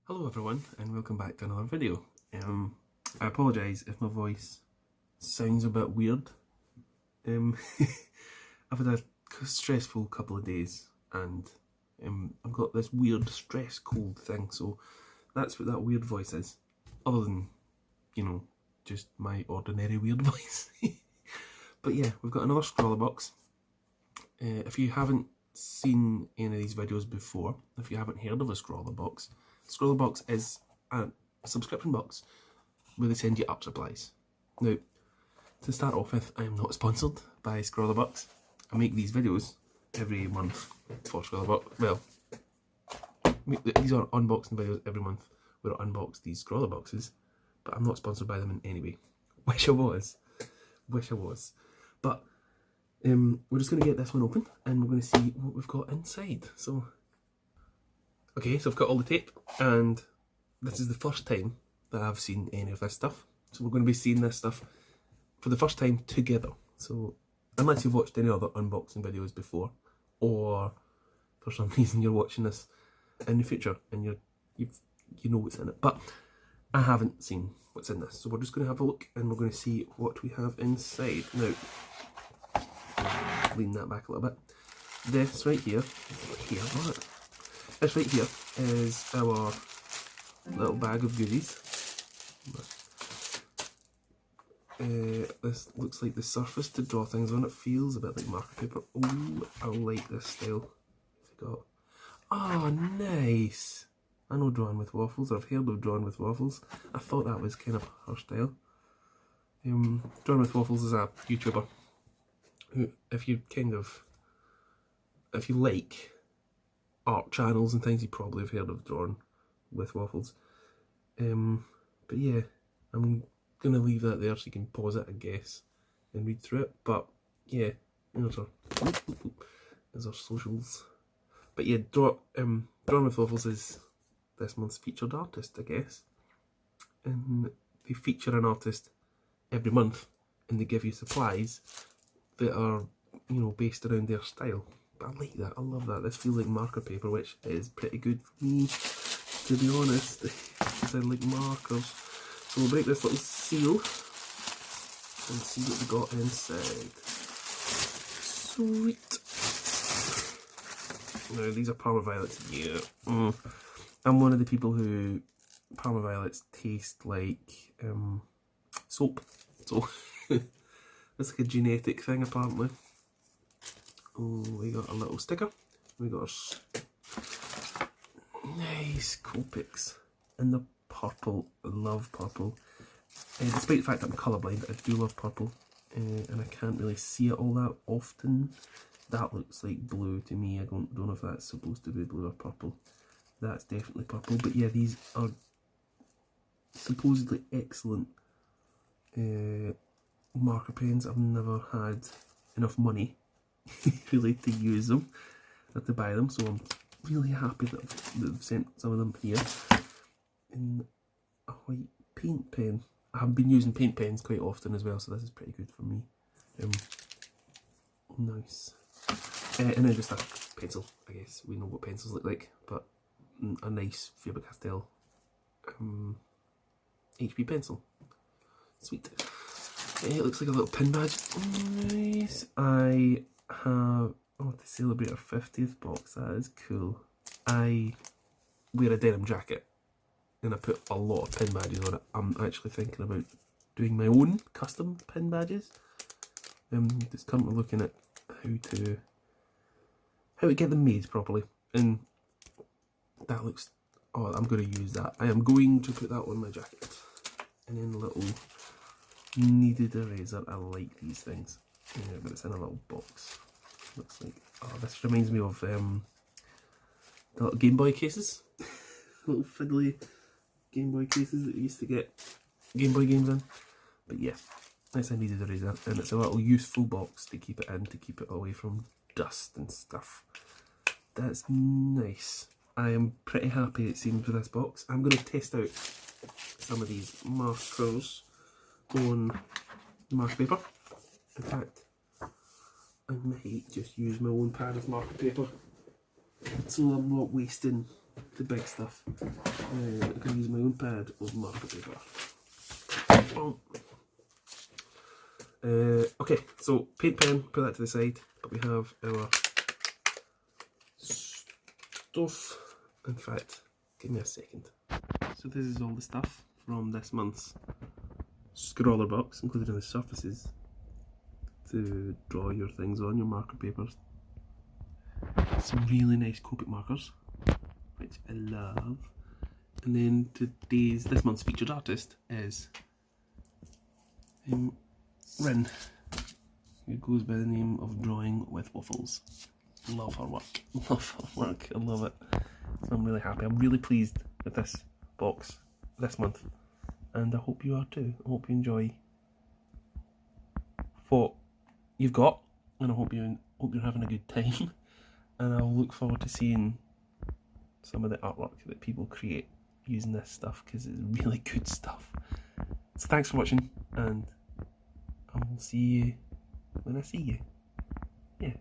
Hello everyone and welcome back to another video. I apologise if my voice sounds a bit weird. I've had a stressful couple of days and I've got this weird stress cold thing, so that's what that weird voice is. Other than, you know, just my ordinary weird voice. But yeah, we've got another ScrawlrBox. If you haven't seen any of these videos before, if you haven't heard of a ScrawlrBox, ScrawlrBox is a subscription box where they send you art supplies. Now, to start off with, I am not sponsored by ScrawlrBox. I make these videos every month for ScrawlrBox. Well, these are unboxing videos every month where I unbox these ScrawlrBoxes, but I'm not sponsored by them in any way. Wish I was. Wish I was. But we're just going to get this one open and we're going to see what we've got inside. So, okay, so I've got all the tape, and this is the first time that I've seen any of this stuff. So we're going to be seeing this stuff for the first time together. So unless you've watched any other unboxing videos before, or for some reason you're watching this in the future and you know what's in it, but I haven't seen what's in this. So we're just going to have a look and we're going to see what we have inside. Now, lean that back a little bit. This right here, this right here is our little bag of goodies. This looks like the surface to draw things on. It feels a bit like marker paper. Oh, I like this style. Oh, nice. I know Drawing with Waffles. I've heard of Drawing with Waffles. I thought that was kind of her style. Drawing with Waffles is a YouTuber who, if you like art channels and things, you probably have heard of Drawing with Waffles. But yeah, I'm gonna leave that there so you can pause it, I guess, and read through it. But yeah, there's our socials. But yeah, Drawing with Waffles is this month's featured artist, I guess. And they feature an artist every month, and they give you supplies that are, you know, based around their style. But I like that, I love that. This feels like marker paper, which is pretty good for me, to be honest, because I like markers. So we'll break this little seal and see what we got inside. Sweet. Now these are Parma Violets. Yeah. I'm one of the people who Parma Violets taste like soap. So it's like a genetic thing apparently. Oh, we got a little sticker. We got our nice Copics in the purple. I love purple. Despite the fact that I'm colourblind, I do love purple. And I can't really see it all that often. That looks like blue to me. I don't know if that's supposed to be blue or purple. That's definitely purple. But yeah, these are supposedly excellent marker pens. I've never had enough money really to use them or to buy them, so I'm really happy that they've sent some of them here in a white paint pen. I have been using paint pens quite often as well, so this is pretty good for me. Nice. And then just a pencil, I guess. We know what pencils look like, but a nice Faber-Castell HP pencil. Sweet. It looks like a little pin badge. Nice. I have, to celebrate our 50th box. That is cool. I wear a denim jacket and I put a lot of pin badges on it. I'm actually thinking about doing my own custom pin badges. Just currently looking at how to get them made properly, and that looks, oh, I'm going to use that. I am going to put that on my jacket. And then a little kneaded eraser. I like these things. Yeah, but it's in a little box. Looks like, oh, this reminds me of the little Game Boy cases. Little fiddly Game Boy cases that we used to get Game Boy games in. But yeah, it's a kneaded eraser, and it's a little useful box to keep it in, to keep it away from dust and stuff. That's nice. I am pretty happy it seems with this box. I'm going to test out some of these markers on marker paper. In fact, I might just use my own pad of marker paper so I'm not wasting the big stuff. I'm going to use my own pad of marker paper. Okay, so paint pen, put that to the side, but we have our stuff. In fact, give me a second. So this is all the stuff from this month's ScrawlrBox, including the surfaces to draw your things on, your marker papers. Some really nice Copic markers, which I love. And then this month's featured artist is Rin, who goes by the name of Drawing with Waffles. Love her work. Love her work. I love it. So I'm really happy. I'm really pleased with this box this month. And I hope you are too. I hope you enjoy what you've got. And I hope you're having a good time. And I'll look forward to seeing some of the artwork that people create using this stuff, because it's really good stuff. So thanks for watching, and I will see you when I see you. Yeah.